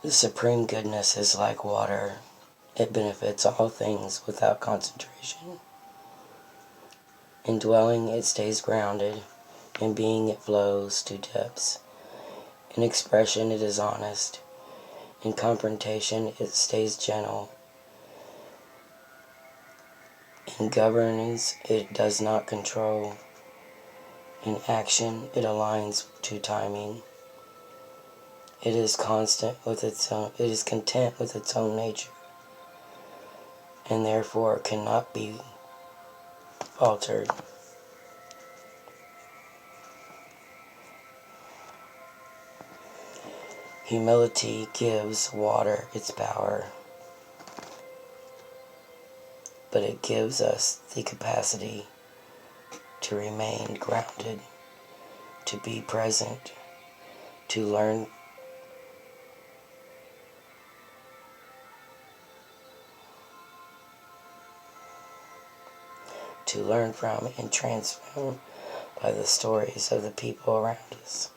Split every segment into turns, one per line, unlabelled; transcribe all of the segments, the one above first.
The supreme goodness is like water. It benefits all things without concentration. In dwelling, it stays grounded. In being, it flows to depths. In expression, it is honest. In confrontation, it stays gentle. In governance, it does not control. In action, it aligns to timing. It is content with its own nature, and therefore cannot be altered. Humility gives water its power, but it gives us the capacity to remain grounded, to be present, to learn from and transform by the stories of the people around us.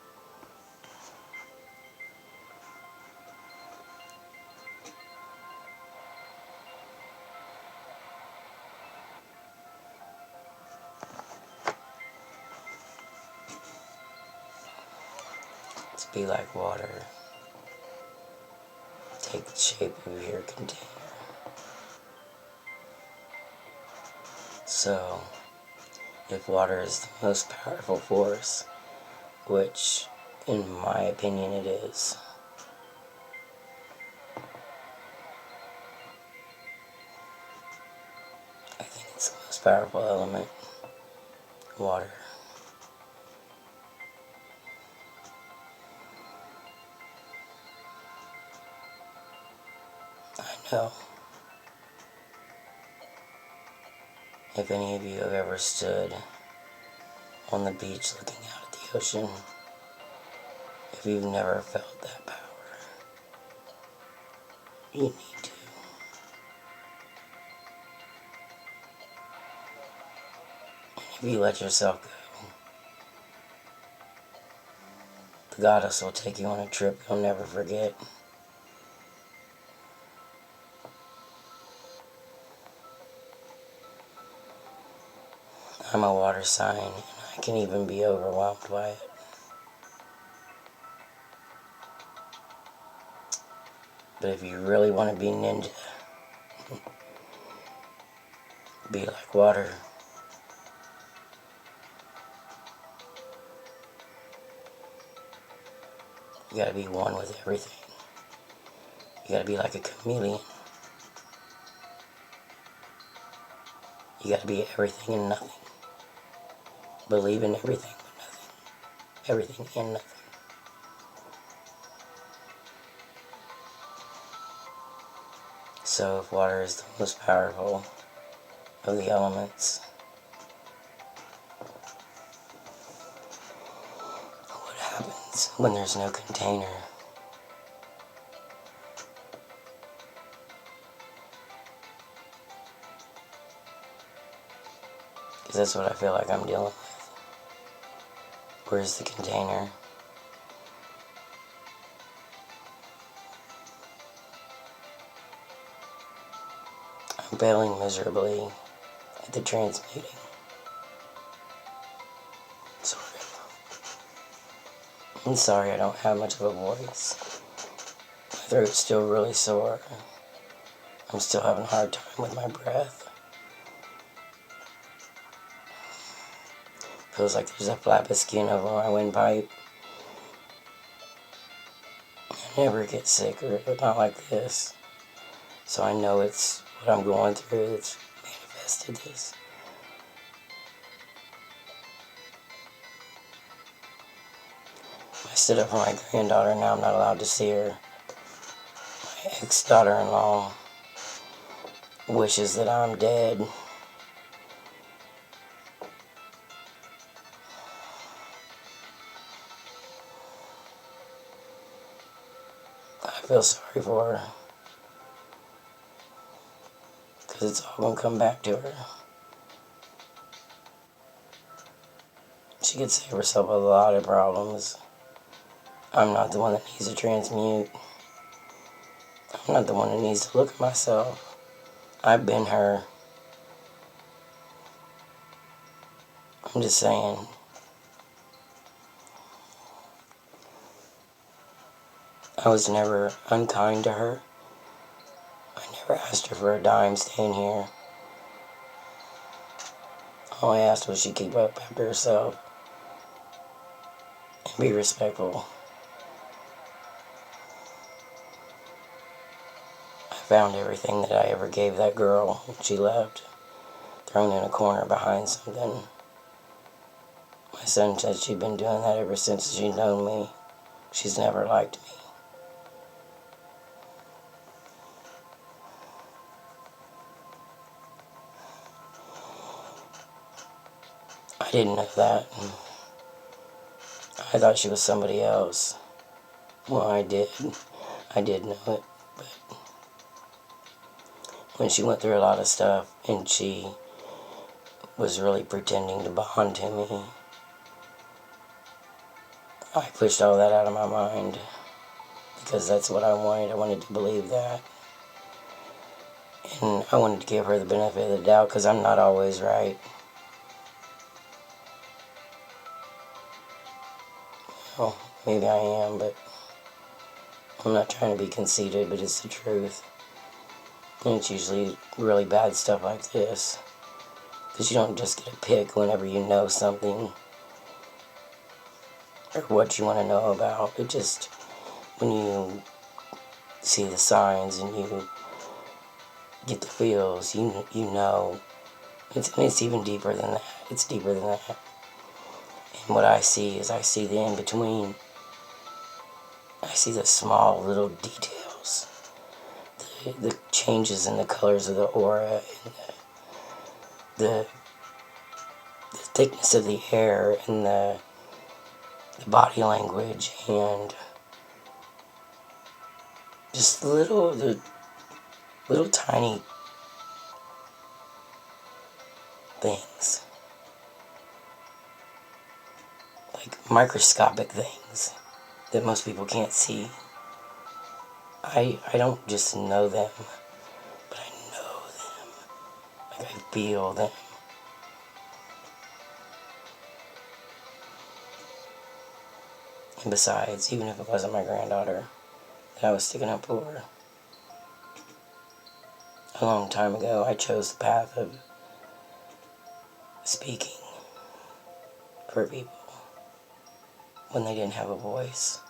To be like water. Take the shape of your container. So, if water is the most powerful force, which in my opinion it is, I think it's the most powerful element, water. I know. If any of you have ever stood on the beach looking out at the ocean, if you've never felt that power, you need to. And if you let yourself go, the goddess will take you on a trip you'll never forget. I'm a water sign, and I can even be overwhelmed by it. But if you really want to be ninja, be like water. You gotta be one with everything. You gotta be like a chameleon. You gotta be everything and nothing. Believe in everything but nothing. Everything and nothing. So if water is the most powerful of the elements, what happens when there's no container? Because that's what I feel like I'm dealing with. Where's the container? I'm failing miserably at the transmuting. Sort of. I'm sorry I don't have much of a voice. My throat's still really sore. I'm still having a hard time with my breath. Feels like there's a flap of skin over my windpipe. I never get sick, or not like this. So I know it's what I'm going through that's manifested this. I stood up for my granddaughter, now I'm not allowed to see her. My ex-daughter-in-law wishes that I'm dead. I feel sorry for her, because it's all going to come back to her. She could save herself a lot of problems. I'm not the one that needs to transmute. I'm not the one that needs to look at myself. I've been her. I'm just saying. I was never unkind to her. I never asked her for a dime staying here. All I asked was she keep up after herself and be respectful. I found everything that I ever gave that girl when she left, thrown in a corner behind something. My son said she'd been doing that ever since she'd known me. She's never liked me. I didn't know that. I thought she was somebody else. Well, I did. I did know it. But when she went through a lot of stuff and she was really pretending to bond to me, I pushed all that out of my mind because that's what I wanted. I wanted to believe that. And I wanted to give her the benefit of the doubt because I'm not always right. Well, maybe I am, but I'm not trying to be conceited, but it's the truth. And it's usually really bad stuff like this. Because you don't just get a pick whenever you know something or what you want to know about. It just, when you see the signs and you get the feels, you know. It's even deeper than that. It's deeper than that. And what I see is I see the in-between. I see the small little details. The changes in the colors of the aura and the thickness of the hair and the body language and just the little tiny things, like microscopic things that most people can't see. I don't just know them, but I know them. Like I feel them. And besides, even if it wasn't my granddaughter that I was sticking up for, a long time ago I chose the path of speaking for people when they didn't have a voice.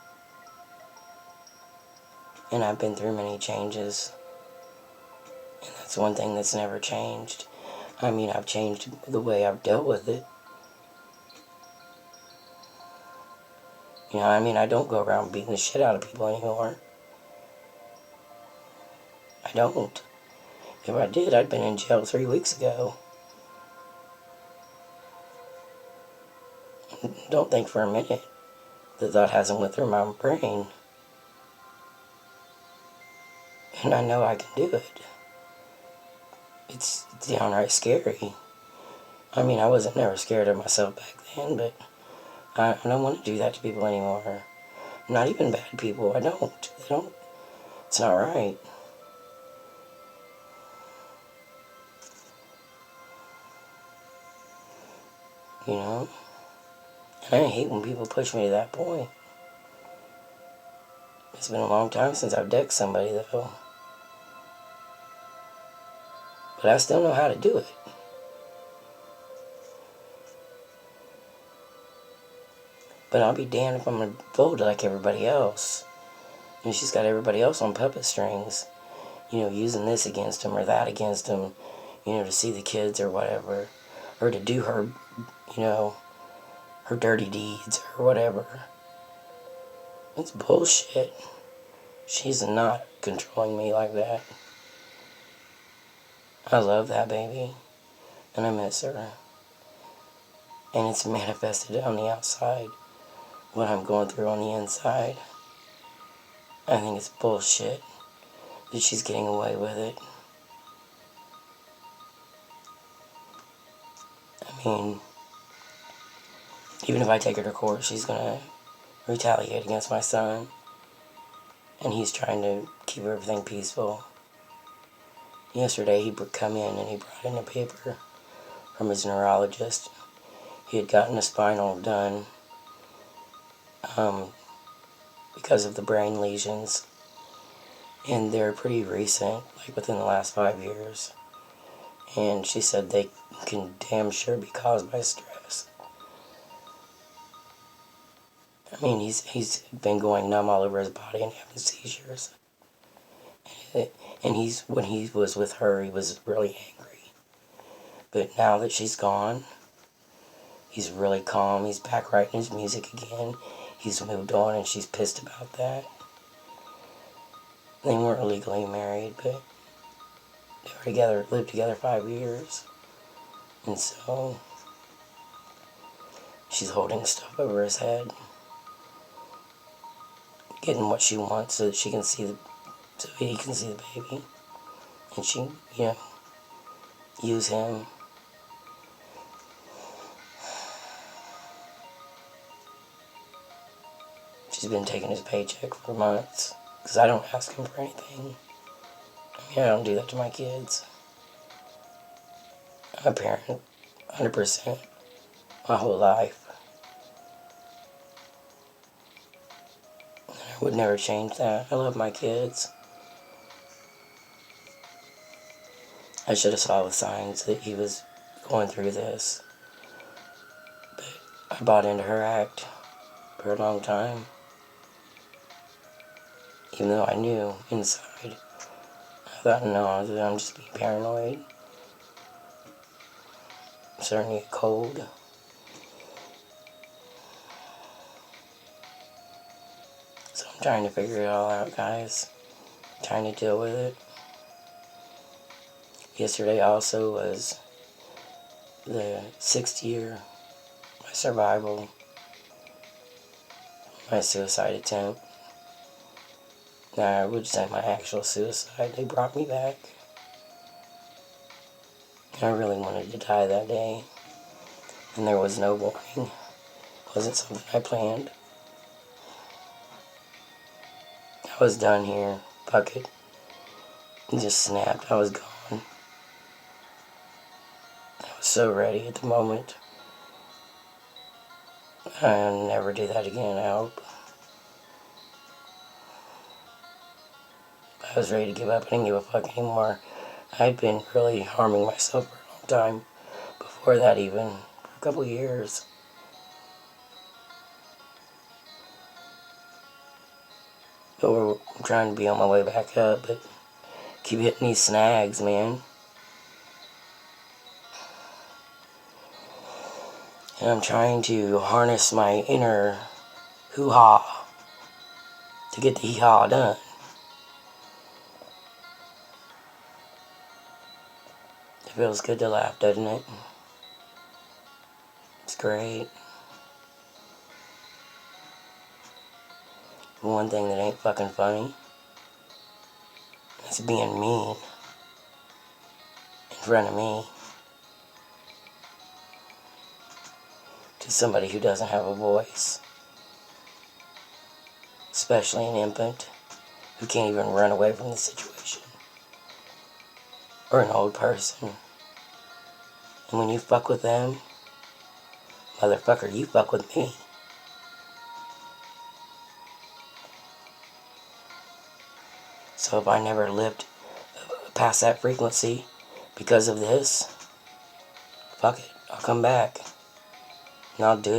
And I've been through many changes, and that's one thing that's never changed. I mean, I've changed the way I've dealt with it. You know, I mean, I don't go around beating the shit out of people anymore. I don't. If I did, I'd been in jail 3 weeks ago. Don't think for a minute that that hasn't went through my brain. And I know I can do it. It's downright scary. I mean, I wasn't never scared of myself back then, but I don't want to do that to people anymore. Not even bad people. I don't. They don't. It's not right. You know? And I hate when people push me to that point. It's been a long time since I've decked somebody, though. But I still know how to do it. But I'll be damned if I'm going to fold like everybody else. And she's got everybody else on puppet strings. You know, using this against them or that against them. You know, to see the kids or whatever. Or to do her, you know, her dirty deeds or whatever. It's bullshit. She's not controlling me like that. I love that baby. And I miss her. And it's manifested on the outside. What I'm going through on the inside. I think it's bullshit that she's getting away with it. I mean, even if I take her to court, she's gonna retaliate against my son. and he's trying to keep everything peaceful. Yesterday he would come in and he brought in a paper from his neurologist. He had gotten a spinal done because of the brain lesions, and they're pretty recent, like within the last 5 years. And she said they can damn sure be caused by stress. I mean, he's been going numb all over his body and having seizures. And when he was with her, he was really angry. But now that she's gone, he's really calm. He's back writing his music again. He's moved on, and she's pissed about that. They weren't legally married, but they were lived together 5 years. And so she's holding stuff over his head, getting what she wants so that he can see the baby, and she, use him. She's been taking his paycheck for months because I don't ask him for anything. I mean, I don't do that to my kids. I'm a parent, 100%, my whole life. I would never change that. I love my kids. I should have saw the signs that he was going through this. But I bought into her act for a long time. Even though I knew inside. I thought, no, I'm just being paranoid. I'm starting to get cold. So I'm trying to figure it all out, guys. Trying to deal with it. Yesterday also was the 6th year of my survival, my suicide attempt. Now, I would say my actual suicide. They brought me back. I really wanted to die that day, and there was no warning. It wasn't something I planned. I was done here. Fuck it. It just snapped. I was gone. I was so ready at the moment. I'll never do that again, I hope. I was ready to give up. I didn't give a fuck anymore. I'd been really harming myself for a long time. Before that even. For a couple of years. But I'm trying to be on my way back up, but keep hitting these snags, man. And I'm trying to harness my inner hoo-ha to get the hee-haw done. It feels good to laugh, doesn't it? It's great. One thing that ain't fucking funny is being mean in front of me to somebody who doesn't have a voice, especially an infant who can't even run away from the situation, or an old person. And when you fuck with them, motherfucker, you fuck with me. So if I never lived past that frequency because of this, fuck it, I'll come back. And I'll do it